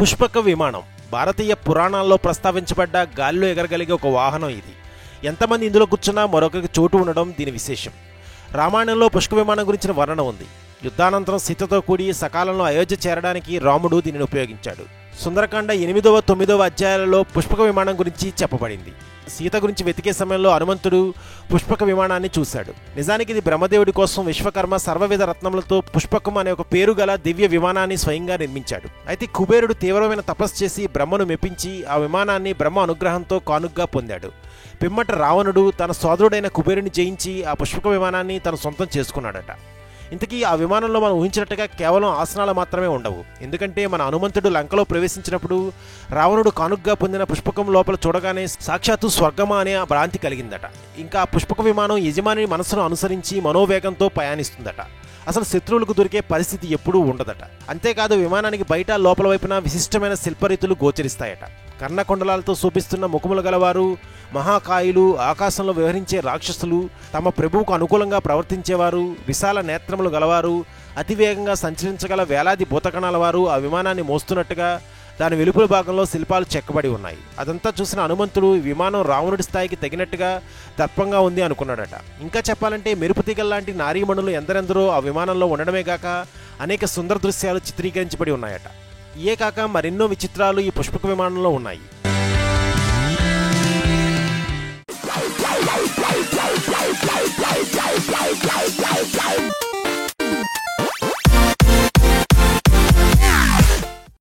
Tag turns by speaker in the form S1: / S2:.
S1: పుష్పక విమానం భారతీయ పురాణాల్లో ప్రస్తావించబడ్డ గాలిలో ఎగరగలిగే ఒక వాహనం ఇది. ఎంతమంది ఇందులో కూర్చున్నా మరొకరికి చోటు ఉండడం దీని విశేషం. రామాయణంలో పుష్పక విమానం గురించిన వర్ణన ఉంది. యుద్ధానంతరం సీతతో కూడి సకాలంలో అయోధ్య చేరడానికి రాముడు దీనిని ఉపయోగించాడు. సుందరకాండ 8వ 9వ అధ్యాయాలలో పుష్పక విమానం గురించి చెప్పబడింది. సీత గురించి వెతికే సమయంలో హనుమంతుడు పుష్పక విమానాన్ని చూశాడు. నిజానికి ఇది బ్రహ్మదేవుడి కోసం విశ్వకర్మ సర్వవిధ రత్నములతో పుష్పకం అనే ఒక పేరు గల దివ్య విమానాన్ని స్వయంగా నిర్మించాడు. అయితే కుబేరుడు తీవ్రమైన తపస్సు చేసి బ్రహ్మను మెప్పించి ఆ విమానాన్ని బ్రహ్మ అనుగ్రహంతో కానుగ్గా పొందాడు. పిమ్మట రావణుడు తన సోదరుడైన కుబేరుని జయించి ఆ పుష్పక విమానాన్ని తన సొంతం చేసుకున్నాడట. ఇంతకీ ఆ విమానంలో మనం ఊహించినట్టుగా కేవలం ఆసనాలు మాత్రమే ఉండవు. ఎందుకంటే మన హనుమంతుడు లంకలో ప్రవేశించినప్పుడు రావణుడు కానుగ్గా పొందిన పుష్పకం లోపల చూడగానే సాక్షాత్తు స్వర్గమా అనే ఆ భ్రాంతి కలిగిందట. ఇంకా ఆ పుష్పక విమానం యజమాని మనసును అనుసరించి మనోవేగంతో ప్రయాణిస్తుందట. అసలు శత్రువులకు దొరికే పరిస్థితి ఎప్పుడూ ఉండదట. అంతేకాదు విమానానికి బయట లోపల వైపున విశిష్టమైన శిల్పరీతులు గోచరిస్తాయట. కర్ణకొండలాలతో శోభిస్తున్న ముఖములు గలవారు, మహాకాయులు, ఆకాశంలో వ్యవహరించే రాక్షసులు, తమ ప్రభువుకు అనుకూలంగా ప్రవర్తించేవారు, విశాల నేత్రములు గలవారు, అతివేగంగా సంచరించగల వేలాది భూతకణాల వారు ఆ విమానాన్ని మోస్తున్నట్టుగా దాని వెలుపల భాగంలో శిల్పాలు చెక్కబడి ఉన్నాయి. అదంతా చూసిన హనుమంతుడు ఈ విమానం రావణుడి స్థాయికి తగినట్టుగా దర్పంగా ఉంది అనుకున్నాడట. ఇంకా చెప్పాలంటే మెరుపు తీగల్లాంటి నారీమణులు ఎందరెందరో ఆ విమానంలో ఉండడమే కాక అనేక సుందర దృశ్యాలు చిత్రీకరించబడి ఉన్నాయట. ఇయే కాక మరెన్నో విచిత్రాలు ఈ పుష్పక విమానంలో ఉన్నాయి.